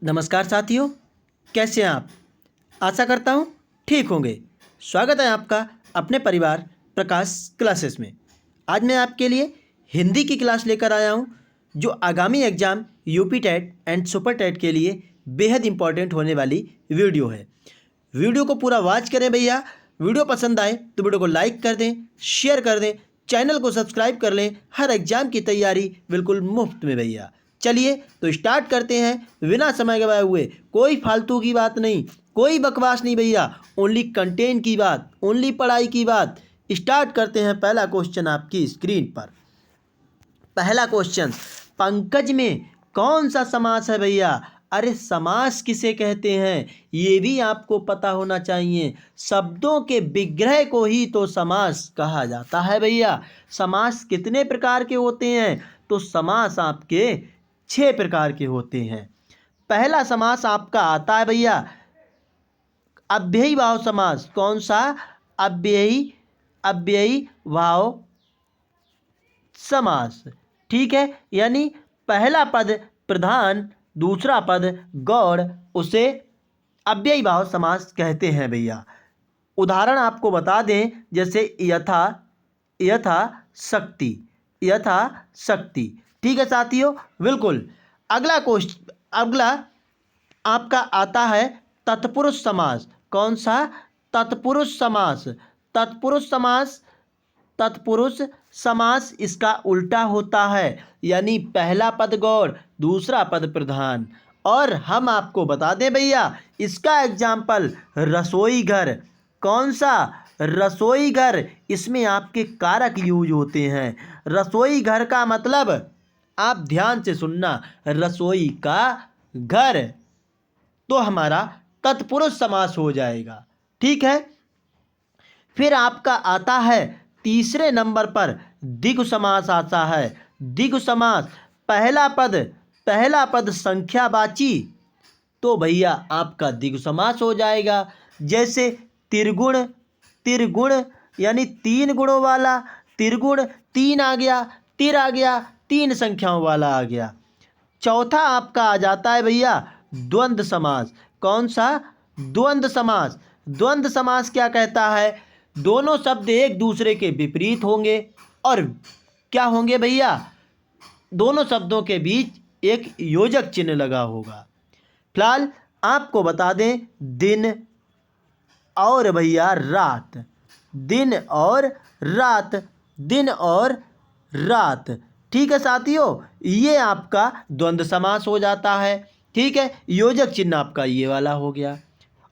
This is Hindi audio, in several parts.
नमस्कार साथियों, कैसे हैं आप। आशा करता हूँ ठीक होंगे। स्वागत है आपका अपने परिवार प्रकाश क्लासेस में। आज मैं आपके लिए हिंदी की क्लास लेकर आया हूँ, जो आगामी exam UP TET and super TET के लिए बेहद इम्पॉर्टेंट होने वाली वीडियो है। वीडियो को पूरा वॉच करें भैया। वीडियो पसंद आए तो वीडियो को लाइक कर दें, शेयर कर दें, चैनल को सब्सक्राइब कर लें। हर एग्ज़ाम की तैयारी बिल्कुल मुफ्त में भैया। चलिए तो स्टार्ट करते हैं बिना समय गवाए हुए। कोई फालतू की बात नहीं, कोई बकवास नहीं भैया, ओनली कंटेंट की बात, ओनली पढ़ाई की बात। स्टार्ट करते हैं। पहला क्वेश्चन आपकी स्क्रीन पर। पहला क्वेश्चन, पंकज में कौन सा समास है भैया। अरे समास किसे कहते हैं ये भी आपको पता होना चाहिए। शब्दों के विग्रह को ही तो समास कहा जाता है भैया। समास कितने प्रकार के होते हैं, तो समास आपके 6 प्रकार के होते हैं। पहला समास आपका आता है भैया अव्ययी भाव समास। कौन सा? अव्ययी भाव समास। ठीक है, यानी पहला पद प्रधान, दूसरा पद गौड़, उसे अव्ययी भाव समास कहते हैं भैया। उदाहरण आपको बता दें, जैसे यथा, यथा शक्ति, यथा शक्ति। ठीक है साथियों, बिल्कुल। अगला आपका आता है तत्पुरुष समास। कौन सा? तत्पुरुष समास। तत्पुरुष समास, तत्पुरुष समास इसका उल्टा होता है, यानी पहला पद गौड़, दूसरा पद प्रधान। और हम आपको बता दें भैया, इसका एग्जाम्पल रसोई घर। कौन सा? रसोई घर। इसमें आपके कारक यूज होते हैं। रसोई घर का मतलब, आप ध्यान से सुनना, रसोई का घर, तो हमारा तत्पुरुष समास हो जाएगा। ठीक है। फिर आपका आता है तीसरे नंबर पर द्विगु समास आता है। द्विगु समास, पहला पद संख्यावाची, तो भैया आपका द्विगु समास हो जाएगा। जैसे त्रिगुण, त्रिगुण यानी 3 गुणों वाला। त्रिगुण 3 आ गया, तिर आ गया, 3 संख्याओं वाला आ गया। चौथा आपका आ जाता है भैया द्वंद्व समास। कौन सा? द्वंद्व समास। द्वंद्व समास क्या कहता है? दोनों शब्द एक दूसरे के विपरीत होंगे, और क्या होंगे भैया? दोनों शब्दों के बीच एक योजक चिन्ह लगा होगा। फिलहाल आपको बता दें, दिन और भैया रात, दिन और रात, दिन और रात। ठीक है साथियों, ये आपका द्वंद्व समास हो जाता है। ठीक है, योजक चिन्ह आपका ये वाला हो गया।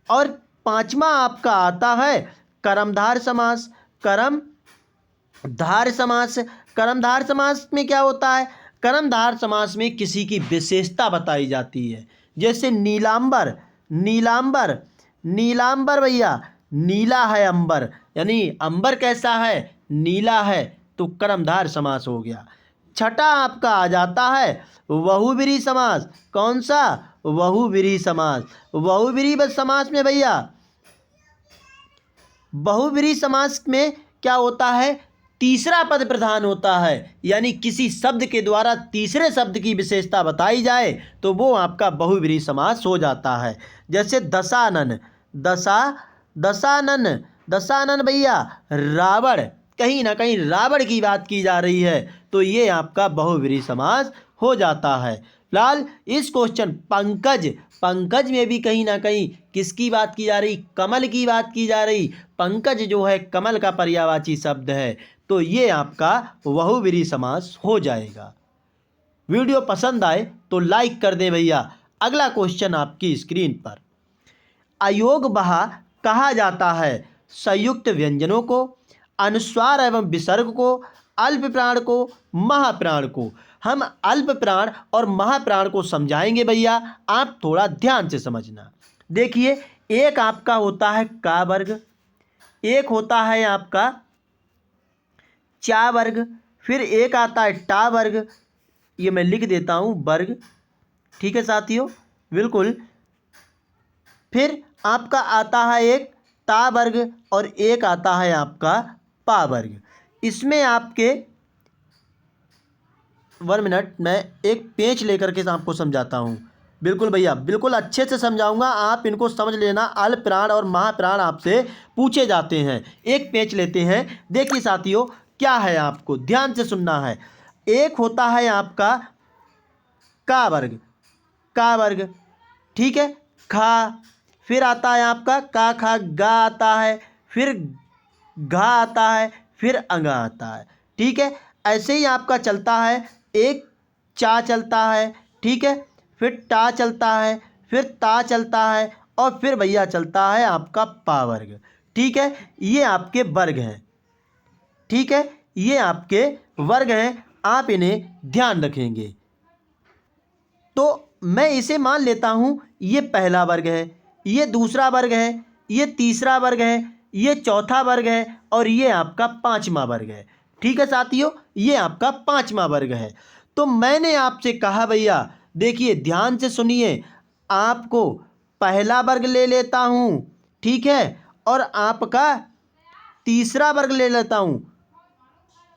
और पांचवा आपका आता है कर्मधार समास। कर्मधार समास, कर्मधार समास में क्या होता है? कर्मधार समास में किसी की विशेषता बताई जाती है। जैसे नीलांबर, नीलांबर, नीलांबर भैया, नीला है अंबर, यानी अंबर कैसा है? नीला है, तो कर्मधार समास हो गया। छठा आपका आ जाता है बहुब्रीहि समास। कौन सा? बहुब्रीहि समास। बहुब्रीहि समास में भैया, बहुब्रीहि समास में क्या होता है? तीसरा पद प्रधान होता है, यानी किसी शब्द के द्वारा तीसरे शब्द की विशेषता बताई जाए तो वो आपका बहुब्रीहि समास हो जाता है। जैसे दशानन, दशानन, दशानन भैया रावण, कहीं ना कहीं रावण की बात की जा रही है, तो ये आपका बहुब्रीहि समास हो जाता है। फिलहाल इस क्वेश्चन पंकज, पंकज में भी कहीं ना कहीं किसकी बात की जा रही? कमल की बात की जा रही। पंकज जो है कमल का पर्यायवाची शब्द है, तो ये आपका बहुब्रीहि समास हो जाएगा। वीडियो पसंद आए तो लाइक कर दें भैया। अगला क्वेश्चन आपकी स्क्रीन पर, अयोग बहा कहा जाता है संयुक्त व्यंजनों को, अनुस्वार एवं विसर्ग को, अल्प प्राण को, महाप्राण को। हम अल्प प्राण और महाप्राण को समझाएंगे भैया, आप थोड़ा ध्यान से समझना। देखिए, एक आपका होता है का वर्ग, एक होता है आपका चा वर्ग, फिर एक आता है टा वर्ग, ये मैं लिख देता हूँ वर्ग। ठीक है साथियों, बिल्कुल। फिर आपका आता है एक ता वर्ग और एक आता है आपका पा वर्ग। इसमें आपके 1 मिनट, मैं एक पेंच लेकर के आपको समझाता हूँ। बिल्कुल भैया, बिल्कुल अच्छे से समझाऊंगा, आप इनको समझ लेना। अल्प प्राण और महाप्राण आपसे पूछे जाते हैं। एक पेच लेते हैं। देखिए साथियों, क्या है आपको ध्यान से सुनना है। एक होता है आपका का वर्ग, का वर्ग, ठीक है, खा। फिर आता है आपका का खा गा आता है, फिर घा आता है, फिर अंगा आता है, ठीक है। ऐसे ही आपका चलता है। एक चा चलता है, ठीक है, फिर टा चलता है, फिर ता चलता है, और फिर भैया चलता है आपका पा वर्ग, ठीक है। ये आपके वर्ग हैं, ठीक है, ये आपके वर्ग हैं। आप इन्हें ध्यान रखेंगे तो मैं इसे मान लेता हूँ ये पहला वर्ग है, ये दूसरा वर्ग है, ये तीसरा वर्ग है, ये चौथा वर्ग है, और ये आपका पांचवा वर्ग है, ठीक है साथियों, ये आपका पांचवा वर्ग है। तो मैंने आपसे कहा भैया, देखिए ध्यान से सुनिए, आपको पहला वर्ग ले लेता हूँ, ठीक है, और आपका तीसरा वर्ग ले लेता हूँ,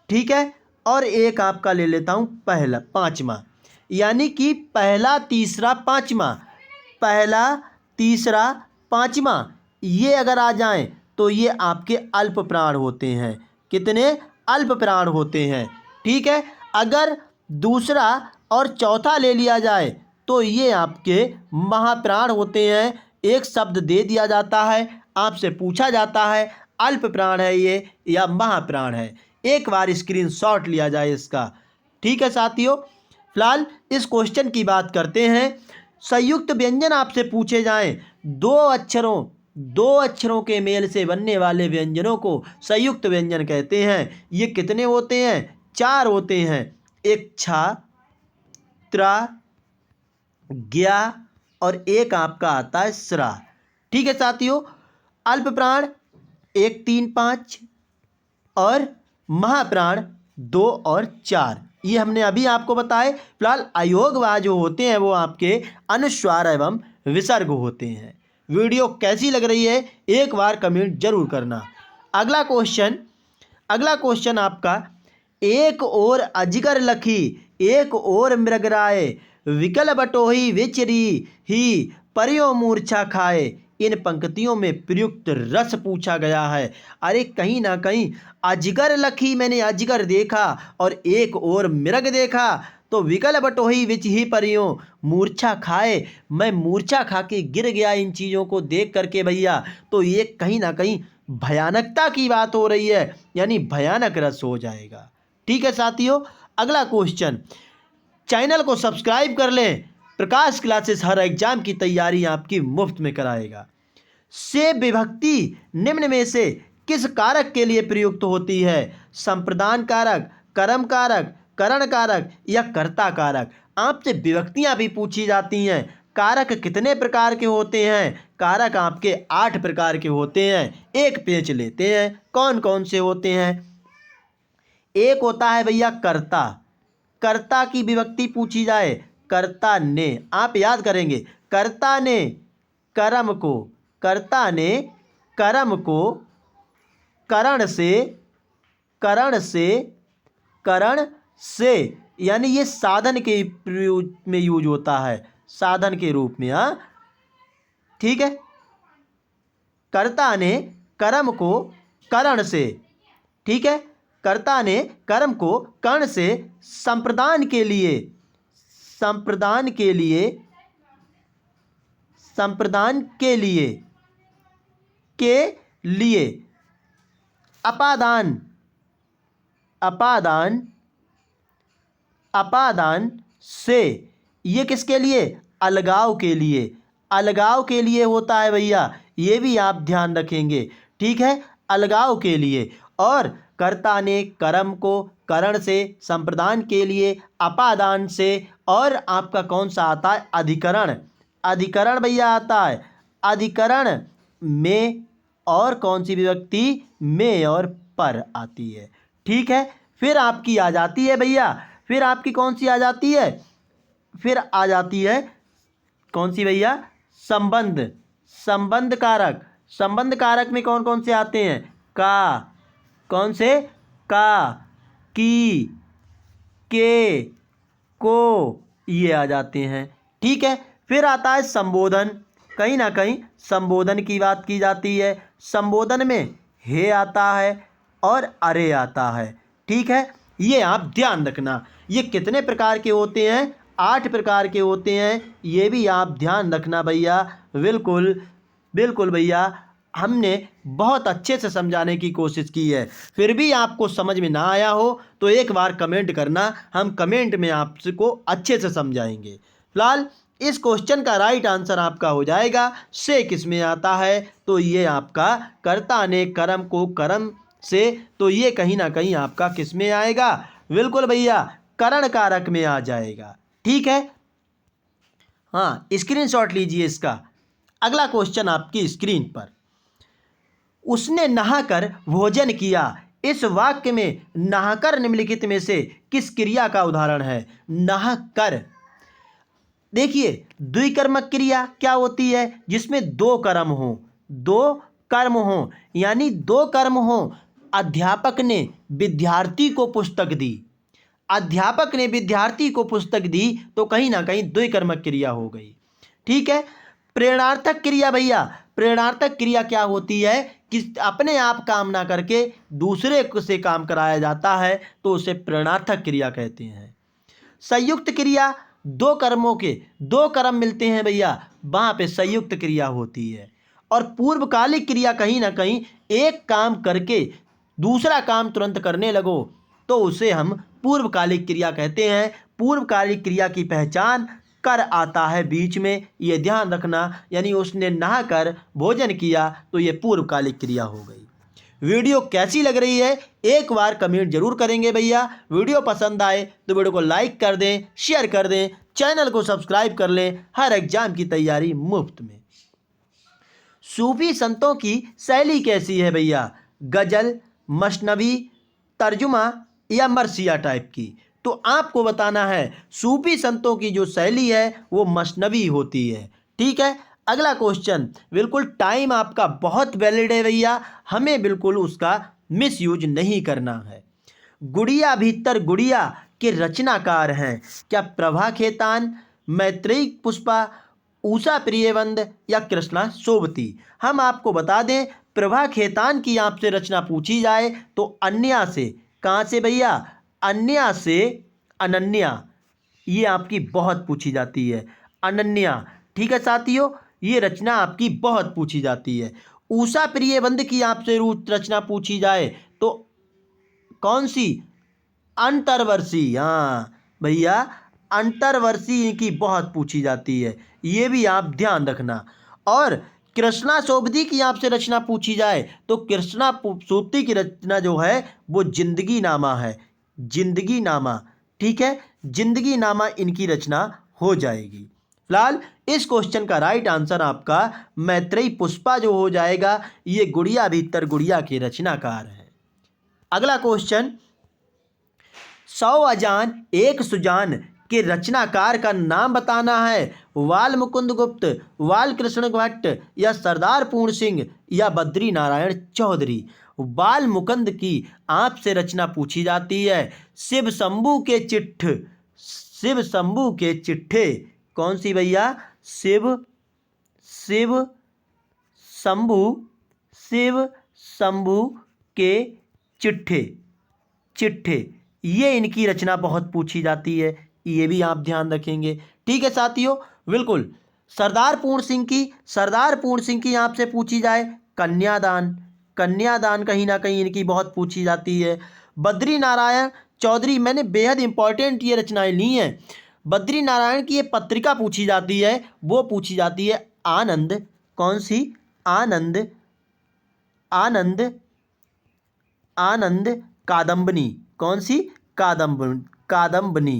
ठीक है, और एक आपका ले लेता हूँ पहला पांचवा, यानी कि पहला तीसरा पांचवा, पहला तीसरा पांचवा, ये अगर आ जाएं तो ये आपके अल्प प्राण होते हैं। कितने अल्प प्राण होते हैं, ठीक है। अगर दूसरा और चौथा ले लिया जाए तो ये आपके महाप्राण होते हैं। एक शब्द दे दिया जाता है, आपसे पूछा जाता है अल्प प्राण है ये या महाप्राण है। एक बार स्क्रीनशॉट लिया जाए इसका, ठीक है साथियों। फिलहाल इस क्वेश्चन की बात करते हैं। संयुक्त व्यंजन आपसे पूछे जाएं, दो अक्षरों के मेल से बनने वाले व्यंजनों को संयुक्त व्यंजन कहते हैं। ये कितने होते हैं? 4 होते हैं। एक छा, त्रा, ज्ञा, और एक आपका आता है स्रा, ठीक है साथियों। अल्प प्राण 1, 3, 5 और महाप्राण 2 और 4, ये हमने अभी आपको बताए। फिलहाल अयोगवा जो होते हैं वो आपके अनुस्वार एवं विसर्ग होते हैं। वीडियो कैसी लग रही है एक बार कमेंट जरूर करना। अगला क्वेश्चन आपका, एक और अजगर लखी, एक और मृगराय, विकल बटोही विचरी ही, परियो मूर्छा खाए। इन पंक्तियों में प्रयुक्त रस पूछा गया है। अरे कहीं ना कहीं अजगर लखी, मैंने अजगर देखा, और एक और मृग देखा, तो विकल बटोही विच ही परियों मूर्छा खाए, मैं मूर्छा खा के गिर गया इन चीज़ों को देख करके भैया। तो ये कहीं ना कहीं भयानकता की बात हो रही है, यानी भयानक रस हो जाएगा, ठीक है साथियों। अगला क्वेश्चन, चैनल को सब्सक्राइब कर लें। प्रकाश क्लासेस हर एग्जाम की तैयारी आपकी मुफ्त में कराएगा। से विभक्ति निम्न में से किस कारक के लिए प्रयुक्त होती है? संप्रदान कारक, कर्म कारक, करण कारक या कर्ता कारक। आपसे विभक्तियां भी पूछी जाती हैं। कारक कितने प्रकार के होते हैं? कारक आपके 8 प्रकार के होते हैं। एक पेज लेते हैं, कौन कौन से होते हैं। एक होता है भैया कर्ता, कर्ता की विभक्ति पूछी जाए, कर्ता ने, आप याद करेंगे, कर्ता ने कर्म को, कर्ता ने कर्म को करण से, करण से, करण से, यानी ये साधन के में यूज होता है, साधन के रूप में, हाँ ठीक है। कर्ता ने कर्म को करण से, ठीक है, कर्ता ने कर्म को कर्ण से संप्रदान के लिए, संप्रदान के लिए, संप्रदान के लिए, के लिए, अपादान, अपादान, अपादान से, ये किसके लिए? अलगाव के लिए, अलगाव के लिए होता है भैया, ये भी आप ध्यान रखेंगे, ठीक है, अलगाव के लिए। और कर्ता ने कर्म को करण से, संप्रदान के लिए, अपादान से, और आपका कौन सा आता है? अधिकरण, अधिकरण भैया आता है। अधिकरण में और कौन सी विभक्ति? में और पर आती है, ठीक है। फिर आपकी आ जाती है भैया, फिर आपकी कौन सी आ जाती है? फिर आ जाती है कौन सी भैया? संबंध, संबंध कारक। संबंध कारक में कौन कौन से आते हैं? का, कौन से? का, की, के, को, ये आ जाते हैं, ठीक है। फिर आता है संबोधन, कहीं ना कहीं संबोधन की बात की जाती है। संबोधन में हे आता है और अरे आता है, ठीक है। ये आप ध्यान रखना। ये कितने प्रकार के होते हैं? 8 प्रकार के होते हैं। ये भी आप ध्यान रखना भैया। बिल्कुल बिल्कुल भैया, हमने बहुत अच्छे से समझाने की कोशिश की है। फिर भी आपको समझ में ना आया हो तो एक बार कमेंट करना, हम कमेंट में आपको अच्छे से समझाएंगे। फिलहाल इस क्वेश्चन का राइट आंसर आपका हो जाएगा से किस में आता है, तो ये आपका कर्ता ने कर्म को कर्म से, तो ये कहीं ना कहीं आपका किस में आएगा? बिल्कुल भैया, करण कारक में आ जाएगा, ठीक है। हाँ, स्क्रीनशॉट लीजिए इसका। अगला क्वेश्चन आपकी स्क्रीन पर, उसने नहाकर भोजन किया। इस वाक्य में नहाकर निम्नलिखित में से किस क्रिया का उदाहरण है? नहाकर, देखिए द्विकर्मक क्रिया क्या होती है? जिसमें दो कर्म हो, दो कर्म हो, यानी दो कर्म हो। अध्यापक ने विद्यार्थी को पुस्तक दी, अध्यापक ने विद्यार्थी को पुस्तक दी, तो कहीं ना कहीं द्विकर्मक क्रिया हो गई, ठीक है। प्रेरणार्थक क्रिया भैया, प्रेरणार्थक क्रिया क्या होती है कि अपने आप काम ना करके दूसरे से काम कराया जाता है, तो उसे प्रेरणार्थक क्रिया कहते हैं। संयुक्त क्रिया, दो कर्मों के दो कर्म मिलते हैं भैया, वहाँ पे संयुक्त क्रिया होती है। और पूर्वकालिक क्रिया कहीं ना कहीं एक काम करके दूसरा काम तुरंत करने लगो, तो उसे हम पूर्वकालिक क्रिया कहते हैं। पूर्वकालिक क्रिया की पहचान कर आता है बीच में, ये ध्यान रखना। यानी उसने नहाकर भोजन किया, तो ये पूर्वकालिक क्रिया हो गई। वीडियो कैसी लग रही है एक बार कमेंट जरूर करेंगे भैया। वीडियो पसंद आए तो वीडियो को लाइक कर दें, शेयर कर दें, चैनल को सब्सक्राइब कर लें। हर एग्जाम की तैयारी मुफ्त में। सूफी संतों की शैली कैसी है भैया? गजल, मसनवी, तर्जुमा या मरसिया टाइप की? तो आपको बताना है सूफी संतों की जो शैली है वो मसनवी होती है, ठीक है। अगला क्वेश्चन, बिल्कुल टाइम आपका बहुत वैलिड है भैया, हमें बिल्कुल उसका मिस यूज नहीं करना है। गुड़िया भीतर गुड़िया के रचनाकार हैं क्या? प्रभा खेतान, मैत्रेयी पुष्पा, उषा प्रियवंद या कृष्णा सोबती? हम आपको बता दें, प्रभा खेतान की आपसे रचना पूछी जाए तो अन्या से, कहाँ से भैया? अन्या से अनन्या, ये आपकी बहुत पूछी जाती है, अनन्या, ठीक है साथियों। ये रचना आपकी बहुत पूछी जाती है। उषा प्रियवंद की आपसे रचना पूछी जाए तो कौन सी? अंतर्वर्षी, हाँ भैया, अंतर्वर्षी इनकी बहुत पूछी जाती है, ये भी आप ध्यान रखना। और कृष्णा सोबती की आपसे रचना पूछी जाए तो कृष्णा सोबती की रचना जो है वो जिंदगी नामा है, जिंदगी नामा, ठीक है। जिंदगी नामा इनकी रचना हो जाएगी। फिलहाल इस क्वेश्चन का राइट आंसर आपका मैत्रेयी पुष्पा जो हो जाएगा, ये गुड़िया भीतर गुड़िया के रचनाकार हैं। अगला क्वेश्चन, 100 अजान एक सुजान के रचनाकार का नाम बताना है। वाल मुकुंद गुप्त, वाल कृष्ण भट्ट या सरदार पूर्ण सिंह या बद्री नारायण चौधरी? बाल मुकुंद की आपसे रचना पूछी जाती है। शिव शंभू के चिट्ठ, शिव शंभू के चिट्ठे, कौन सी भैया? शिव शिव शंभू, शिव शंभू के चिट्ठे, चिट्ठे, ये इनकी रचना बहुत पूछी जाती है, ये भी आप ध्यान रखेंगे, ठीक है साथियों। बिल्कुल सरदार पूर्ण सिंह की, सरदार पूर्ण सिंह की आपसे पूछी जाए कन्यादान, कन्यादान कहीं ना कहीं इनकी बहुत पूछी जाती है। बद्री नारायण चौधरी, मैंने बेहद इंपॉर्टेंट ये रचनाएं ली हैं। बद्री नारायण की ये पत्रिका पूछी जाती है, वो पूछी जाती है आनंद, कौन सी? आनंद, आनंद, आनंद कादम्बनी, कौन सी? कादम्बनी,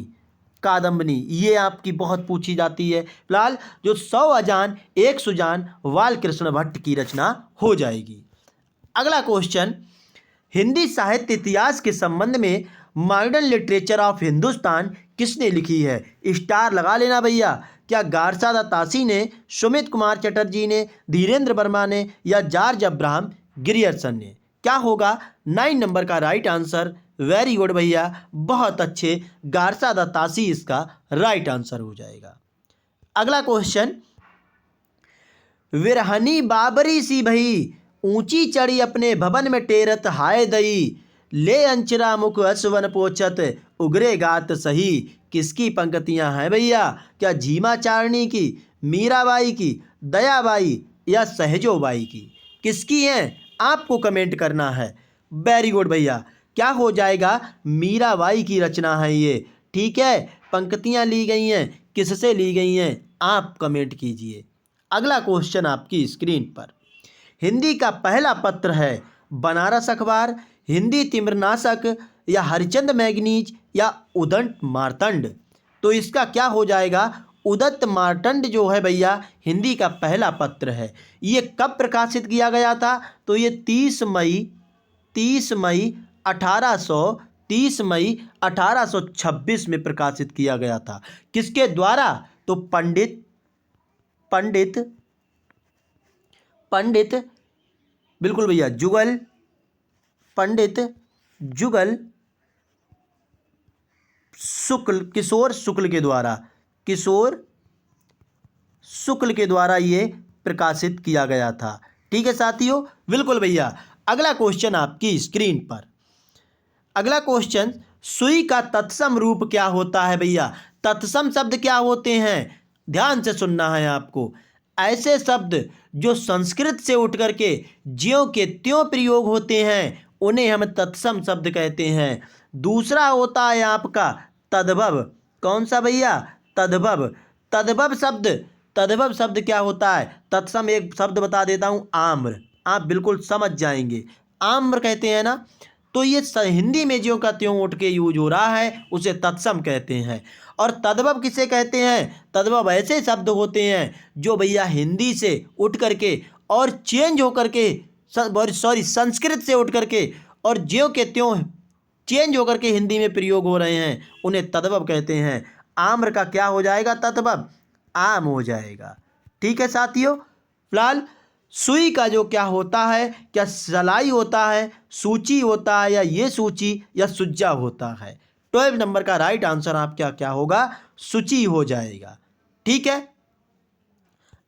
कादम्बनी, ये आपकी बहुत पूछी जाती है। फिलहाल जो 100 अजान एक सुजान वाल कृष्ण भट्ट की रचना हो जाएगी। अगला क्वेश्चन, हिंदी साहित्य इतिहास के संबंध में मॉडर्न लिटरेचर ऑफ हिंदुस्तान किसने लिखी है? स्टार लगा लेना भैया। क्या गारसा दत्तासी ने, सुमित कुमार चटर्जी ने, धीरेन्द्र वर्मा ने या जॉर्ज अब्राहम ग्रियर्सन ने? क्या होगा 9 नंबर का राइट आंसर? वेरी गुड भैया, बहुत अच्छे, गारसा दत्तासी इसका राइट आंसर हो जाएगा। अगला क्वेश्चन, विरहनी बाबरी सी भई, ऊंची चढ़ी अपने भवन में टेरत हाय दई, ले अंचरा मुख असवन पोचत, उगरे गात सही। किसकी पंक्तियां हैं भैया? क्या झीमाचारणी की, मीराबाई की, दयाबाई या सहजोबाई की? किसकी हैं? आपको कमेंट करना है। वेरी गुड भैया, क्या हो जाएगा? मीराबाई की रचना है ये। ठीक है, पंक्तियां ली गई हैं, किससे ली गई हैं आप कमेंट कीजिए। अगला क्वेश्चन आपकी स्क्रीन पर, हिंदी का पहला पत्र है बनारस अखबार, हिंदी तिम्रनाशक या हरिचंद मैगनीज या उदंत मार्तंड? तो इसका क्या हो जाएगा? उदंत मार्तंड जो है भैया हिंदी का पहला पत्र है। ये कब प्रकाशित किया गया था? तो ये 30 मई 1826 में प्रकाशित किया गया था। किसके द्वारा? तो पंडित बिल्कुल भैया पंडित जुगल शुक्ल, किशोर शुक्ल के द्वारा ये प्रकाशित किया गया था। ठीक है साथियों, बिल्कुल भैया। अगला क्वेश्चन आपकी स्क्रीन पर, अगला क्वेश्चन, सुई का तत्सम रूप क्या होता है भैया? तत्सम शब्द क्या होते हैं? ध्यान से सुनना है आपको। ऐसे शब्द जो संस्कृत से उठ करके ज्यों के त्यों प्रयोग होते हैं उन्हें हम तत्सम शब्द कहते हैं। दूसरा होता है आपका तद्भव। कौन सा भैया? तद्भव। तद्भव शब्द क्या होता है? तत्सम एक शब्द बता देता हूँ, आम्र। आप बिल्कुल समझ जाएंगे, आम्र कहते हैं ना। तो ये हिंदी में ज्यों का त्यों उठ के यूज हो रहा है उसे तत्सम कहते हैं। और तद्भव किसे कहते हैं? तद्भव ऐसे शब्द होते हैं जो भैया हिंदी से उठ करके और चेंज होकर के संस्कृत से उठ करके और ज्यों के त्यों चेंज होकर के हिंदी में प्रयोग हो रहे हैं, उन्हें तद्भव कहते हैं। आम्र का क्या हो जाएगा? तद्भव आम हो जाएगा। ठीक है साथियों, फिलहाल सुई का जो क्या होता है, क्या सलाई होता है, सूची होता है, या ये सूची या सुज्जा होता है? 12 नंबर का राइट आंसर आपका क्या होगा? सूची हो जाएगा। ठीक है,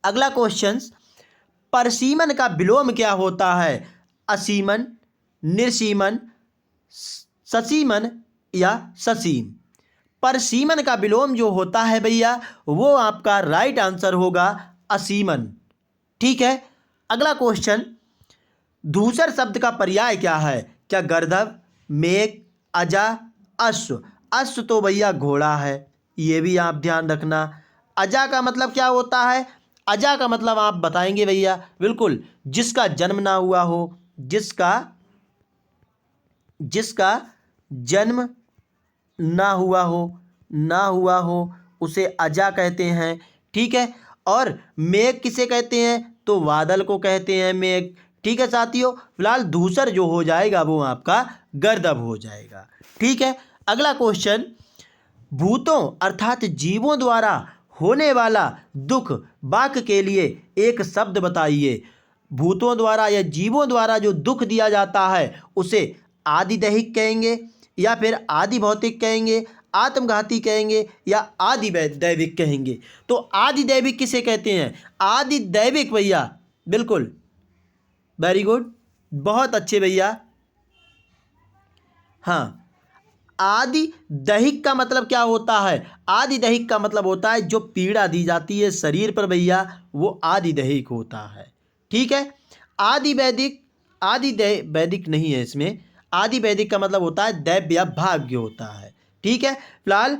अगला क्वेश्चन, परसीमन का विलोम क्या होता है? असीमन, निर्सीमन, ससीमन या ससीम? परसीमन का विलोम जो होता है भैया वो आपका राइट आंसर होगा असीमन। ठीक है, अगला क्वेश्चन, धूसर शब्द का पर्याय क्या है? क्या गर्दभ, मेघ, अजा, अश्व? अश्व तो भैया घोड़ा है, ये भी आप ध्यान रखना। अजा का मतलब क्या होता है? अजा का मतलब आप बताएंगे भैया, बिल्कुल, जिसका जन्म ना हुआ हो, जिसका जन्म ना हुआ हो उसे अजा कहते हैं। ठीक है, और मेघ किसे कहते हैं? तो बादल को कहते हैं मेघ। ठीक है साथियों, फिलहाल धूसर जो हो जाएगा वो आपका गर्दभ हो जाएगा। ठीक है, अगला क्वेश्चन, भूतों अर्थात जीवों द्वारा होने वाला दुख वाक्य के लिए एक शब्द बताइए। भूतों द्वारा या जीवों द्वारा जो दुख दिया जाता है उसे आदि दैहिक कहेंगे, या फिर आदि भौतिक कहेंगे, आत्मघाती कहेंगे, या आदि दैविक कहेंगे। तो आदि दैविक किसे कहते हैं? आदि दैविक भैया, बिल्कुल, वेरी गुड, बहुत अच्छे भैया। हाँ, आदि दैहिक का मतलब क्या होता है? आदि दैहिक का मतलब होता है जो पीड़ा दी जाती है शरीर पर भैया, वो आदि दैहिक होता है। ठीक है, वैदिक नहीं है इसमें। आदि वैदिक का मतलब होता है दैव्य या भाग्य होता है। ठीक है, फिलहाल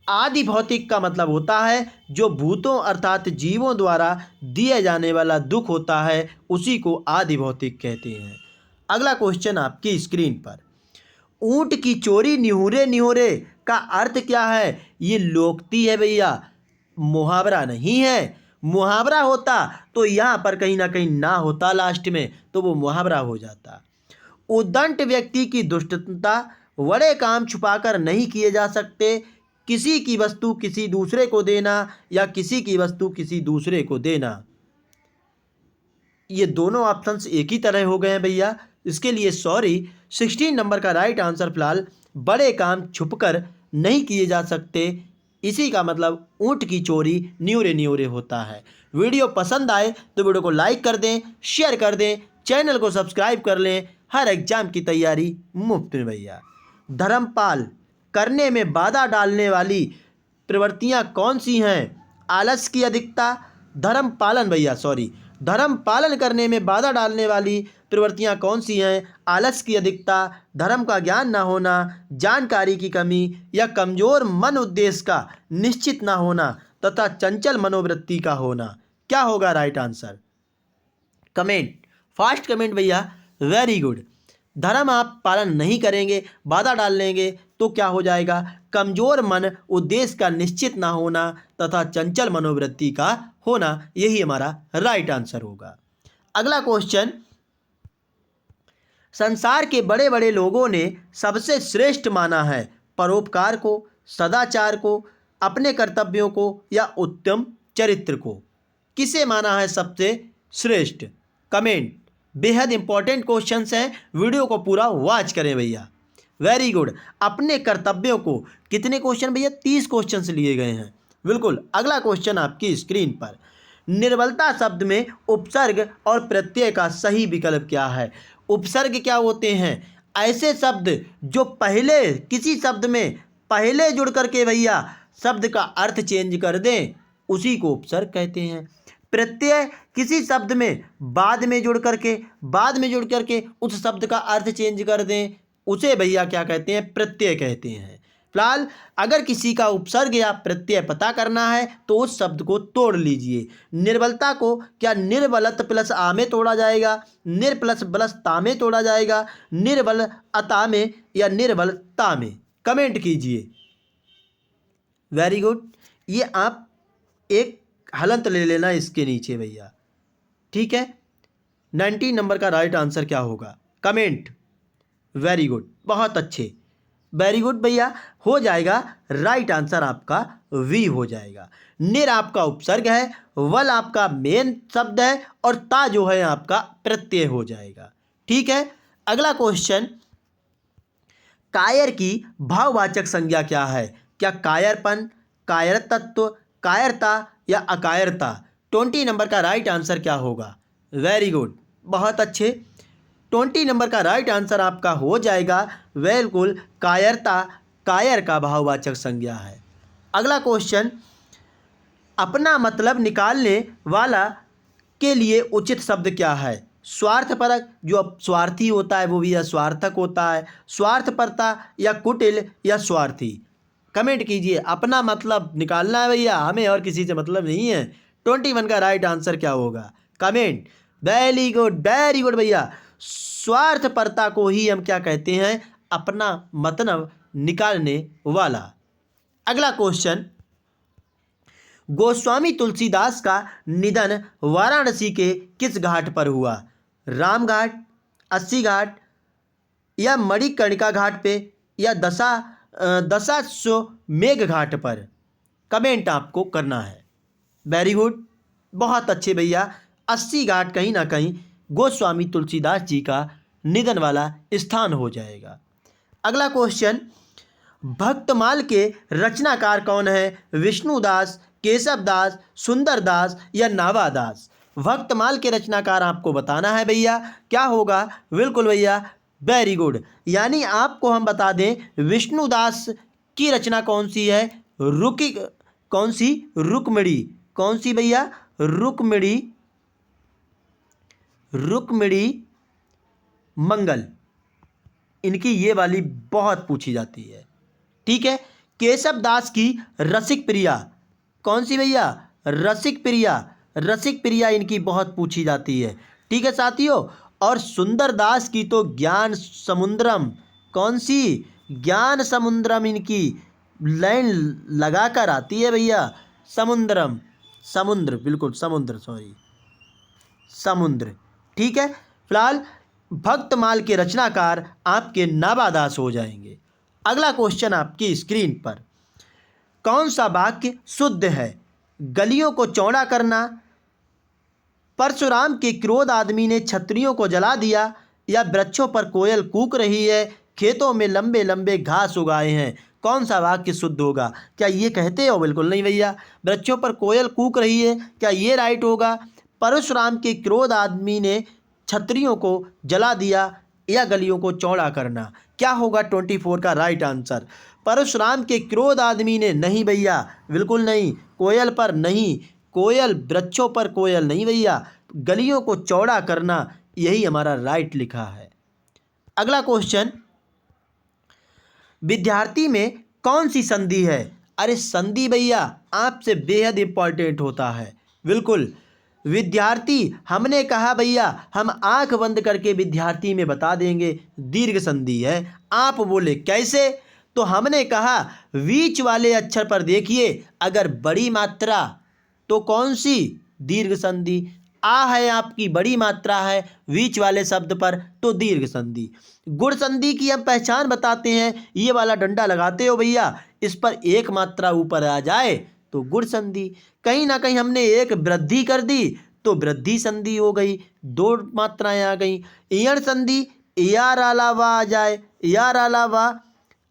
आदि भौतिक का मतलब होता है जो भूतों अर्थात जीवों द्वारा दिए जाने वाला दुख होता है, उसी को आदि भौतिक कहते हैं। अगला क्वेश्चन आपकी स्क्रीन पर, ऊंट की चोरी निहुरे निहुरे का अर्थ क्या है? ये लोकती है भैया, मुहावरा नहीं है। मुहावरा होता तो यहाँ पर कहीं ना कहीं ना होता लास्ट में, तो वो मुहावरा हो जाता। उद्दंड व्यक्ति की दुष्टता, बड़े काम छुपाकर नहीं किए जा सकते, किसी की वस्तु किसी दूसरे को देना, या किसी की वस्तु किसी दूसरे को देना। ये दोनों ऑप्शंस एक ही तरह हो गए हैं भैया, इसके लिए सॉरी। 16 नंबर का राइट आंसर फिलहाल बड़े काम छुपकर नहीं किए जा सकते, इसी का मतलब ऊँट की चोरी न्यूरे न्यूरे होता है। वीडियो पसंद आए तो वीडियो को लाइक कर दें, शेयर कर दें, चैनल को सब्सक्राइब कर लें। हर एग्जाम की तैयारी मुफ्त में भैया। धर्मपाल करने में बाधा डालने वाली प्रवृत्तियां कौन सी हैं? आलस की अधिकता, धर्म पालन भैया सॉरी धर्म पालन करने में बाधा डालने वाली प्रवृत्तियां कौन सी हैं? आलस की अधिकता, धर्म का ज्ञान न होना, जानकारी की कमी या कमजोर मन उद्देश्य का निश्चित न होना तथा चंचल मनोवृत्ति का होना। क्या होगा right answer? Comment, fast comment भैया। Very good. धर्म आप पालन नहीं करेंगे, बाधा डाल लेंगे तो क्या हो जाएगा? कमजोर मन उद्देश्य का निश्चित ना होना तथा चंचल मनोवृत्ति का होना। यही हमारा राइट आंसर होगा। अगला क्वेश्चन, संसार के बड़े बड़े लोगों ने सबसे श्रेष्ठ माना है परोपकार को, सदाचार को, अपने कर्तव्यों को या उत्तम चरित्र को? किसे माना है सबसे श्रेष्ठ? कमेंट। बेहद इंपॉर्टेंट क्वेश्चंस हैं, वीडियो को पूरा वॉच करें भैया। Very good. अपने कर्तव्यों को कितने क्वेश्चन भैया? 30 क्वेश्चन लिए गए हैं। बिल्कुल। अगला क्वेश्चन आपकी स्क्रीन पर, निर्बलता शब्द में उपसर्ग और प्रत्यय का सही विकल्प क्या है? उपसर्ग क्या होते हैं? ऐसे शब्द जो पहले किसी शब्द में पहले जुड़ करके भैया शब्द का अर्थ चेंज कर दें, उसी को उपसर्ग कहते हैं। प्रत्यय किसी शब्द में बाद में जुड़ करके उस शब्द का अर्थ चेंज कर दें, उसे भैया क्या कहते हैं? प्रत्यय कहते हैं। फिलहाल अगर किसी का उपसर्ग या प्रत्यय पता करना है तो उस शब्द को तोड़ लीजिए। निर्बलता को क्या निर्बलत प्लस आ में तोड़ा जाएगा, निर प्लस बलस ता में तोड़ा जाएगा, निर्बल अता में या निर्बलता में? कमेंट कीजिए। Very good. ये आप एक हलंत ले लेना इसके नीचे भैया, ठीक है। 19 नंबर का राइट आंसर क्या होगा? कमेंट। वेरी गुड, बहुत अच्छे, वेरी गुड भैया। हो जाएगा राइट आंसर आपका वी हो जाएगा। निर आपका उपसर्ग है, वल आपका मेन शब्द है और ता जो है आपका प्रत्यय हो जाएगा, ठीक है। अगला क्वेश्चन, कायर की भाववाचक संज्ञा क्या है? क्या कायरपन, कायरतत्व, कायरता या अकायरता? 20 नंबर का राइट आंसर क्या होगा? वेरी गुड, बहुत अच्छे। 20 नंबर का राइट आंसर आपका हो जाएगा बिल्कुल कायरता, कायर का भाववाचक संज्ञा है। अगला क्वेश्चन, अपना मतलब निकालने वाला के लिए उचित शब्द क्या है? स्वार्थपरक, जो स्वार्थी होता है वो भी स्वार्थक होता है, स्वार्थपरता या कुटिल या स्वार्थी? कमेंट कीजिए। अपना मतलब निकालना है भैया, हमें और किसी से मतलब नहीं है। 21 का राइट आंसर क्या होगा? कमेंट। वेरी गुड भैया। स्वार्थपरता को ही हम क्या कहते हैं? अपना मतलब निकालने वाला। अगला क्वेश्चन, गोस्वामी तुलसीदास का निधन वाराणसी के किस घाट पर हुआ? राम घाट, अस्सी घाट या मणिकर्णिका घाट पे या दशाश्वमेध घाट पर? कमेंट आपको करना है। वेरी गुड, बहुत अच्छे भैया। 80 घाट कहीं ना कहीं गोस्वामी तुलसीदास जी का निधन वाला स्थान हो जाएगा। अगला क्वेश्चन, भक्तमाल के रचनाकार कौन है? विष्णुदास, केशवदास, सुंदरदास या नावादास? भक्तमाल के रचनाकार आपको बताना है भैया। क्या होगा? बिल्कुल भैया, वेरी गुड। यानी आपको हम बता दें विष्णुदास की रचना कौन सी है? कौन सी? रुक्मिणी। कौन सी भैया? रुक्मिणी मंगल। इनकी ये वाली बहुत पूछी जाती है, ठीक है। केशव दास की रसिक प्रिया। कौन सी भैया? रसिक प्रिया इनकी बहुत पूछी जाती है, ठीक है साथियों। और सुंदरदास की तो ज्ञान समुद्रम। कौन सी? ज्ञान समुद्रम इनकी लाइन लगाकर आती है भैया। समुद्र, बिल्कुल समुद्र, ठीक है। फिलहाल भक्तमाल के रचनाकार आपके नावादास हो जाएंगे। अगला क्वेश्चन आपकी स्क्रीन पर, कौन सा वाक्य शुद्ध है? गलियों को चौड़ा करना, परशुराम के क्रोध आदमी ने छतरियों को जला दिया, या वृक्षों पर कोयल कूक रही है, खेतों में लंबे लंबे घास उगाए हैं? कौन सा वाक्य शुद्ध होगा? क्या ये कहते हो? बिल्कुल नहीं भैया। वृक्षों पर कोयल कूक रही है, क्या ये राइट होगा? परशुराम के क्रोध आदमी ने छतरियों को जला दिया या गलियों को चौड़ा करना, क्या होगा 24 का राइट आंसर? परशुराम के क्रोध आदमी ने, नहीं भैया, बिल्कुल नहीं। कोयल पर नहीं, कोयल वृक्षों पर कोयल नहीं भैया, गलियों को चौड़ा करना, यही हमारा राइट लिखा है। अगला क्वेश्चन, विद्यार्थी में कौन सी संधि है? अरे संधि भैया आपसे बेहद इंपॉर्टेंट होता है। बिल्कुल विद्यार्थी, हमने कहा भैया हम आंख बंद करके विद्यार्थी में बता देंगे दीर्घ संधि है। आप बोले कैसे? तो हमने कहा बीच वाले अक्षर पर देखिए, अगर बड़ी मात्रा तो कौन सी? दीर्घ संधि। आ है आपकी बड़ी मात्रा है बीच वाले शब्द पर, तो दीर्घ संधि। गुण संधि की हम पहचान बताते हैं, ये वाला डंडा लगाते हो भैया, इस पर एक मात्रा ऊपर आ जाए तो गुण संधि। कहीं ना कहीं हमने एक वृद्धि कर दी तो वृद्धि संधि हो गई, दो मात्राएं आ गई। इयण संधि, यार अलावा आ जाए, यार अलावा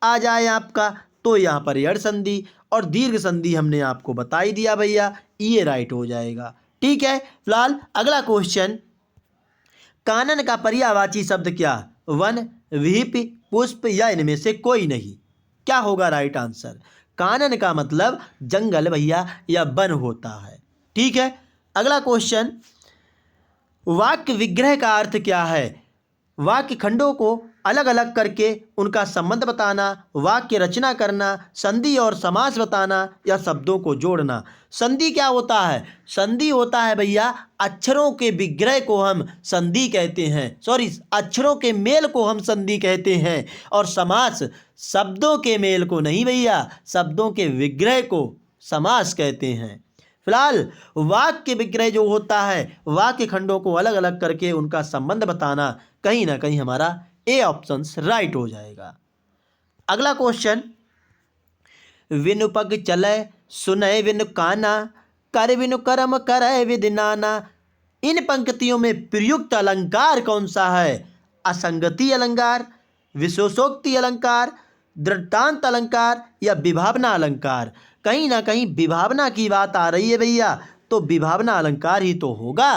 आ जाए आपका, तो यहाँ पर यड़ संधि। और दीर्घ संधि हमने आपको बता ही दिया भैया, ये राइट हो जाएगा। ठीक है, फिलहाल अगला क्वेश्चन, कानन का पर्यायवाची शब्द क्या? वन, विहिप, पुष्प या इनमें से कोई नहीं, क्या होगा राइट आंसर? कानन का मतलब जंगल भैया या वन होता है। ठीक है, अगला क्वेश्चन, वाक्य विग्रह का अर्थ क्या है? वाक्य खंडों को अलग अलग करके उनका संबंध बताना, वाक्य रचना करना, संधि और समास बताना या शब्दों को जोड़ना। संधि क्या होता है? संधि होता है भैया अक्षरों के विग्रह को हम संधि कहते हैं, सॉरी अक्षरों के मेल को हम संधि कहते हैं। और समास शब्दों के मेल को नहीं भैया, शब्दों के विग्रह को समास कहते हैं। फिलहाल वाक्य विग्रह जो होता है वाक्य खंडों को अलग अलग करके उनका संबंध बताना, कहीं ना कहीं हमारा ए ऑप्शन राइट हो जाएगा। अगला क्वेश्चन, विनु पग चले सुनय विनु काना, कर विनु कर्म करय विधि नाना। इन पंक्तियों में प्रयुक्त अलंकार कौन सा है? असंगति अलंकार, विशेषोक्ति अलंकार, दृष्टांत अलंकार या विभावना अलंकार। कहीं ना कहीं विभावना की बात आ रही है भैया, तो विभावना अलंकार ही तो होगा।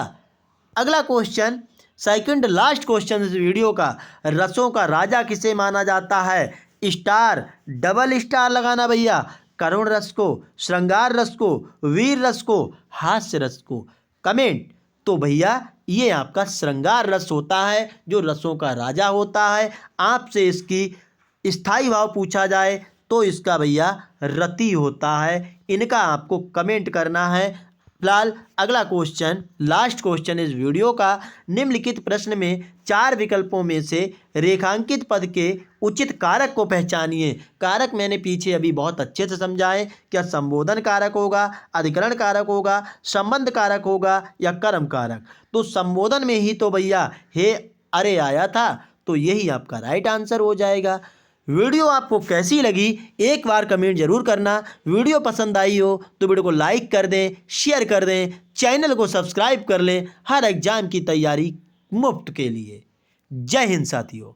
अगला क्वेश्चन, सेकंड लास्ट क्वेश्चन इस वीडियो का, रसों का राजा किसे माना जाता है? स्टार, डबल स्टार लगाना भैया, करुण रस को, श्रृंगार रस को, वीर रस को, हास्य रस को। कमेंट। तो भैया ये आपका श्रृंगार रस होता है जो रसों का राजा होता है। आपसे इसकी स्थाई भाव पूछा जाए तो इसका भैया रति होता है। इनका आपको कमेंट करना है। फिलहाल अगला क्वेश्चन, लास्ट क्वेश्चन इस वीडियो का, निम्नलिखित प्रश्न में 4 विकल्पों में से रेखांकित पद के उचित कारक को पहचानिए। कारक मैंने पीछे अभी बहुत अच्छे से समझाए, क्या संबोधन कारक होगा, अधिकरण कारक होगा, संबंध कारक होगा या कर्म कारक। तो संबोधन में ही तो भैया हे अरे आया था, तो यही आपका राइट आंसर हो जाएगा। वीडियो आपको कैसी लगी एक बार कमेंट जरूर करना। वीडियो पसंद आई हो तो वीडियो को लाइक कर दें, शेयर कर दें, चैनल को सब्सक्राइब कर लें हर एग्जाम की तैयारी मुफ्त के लिए। जय हिंद साथियों।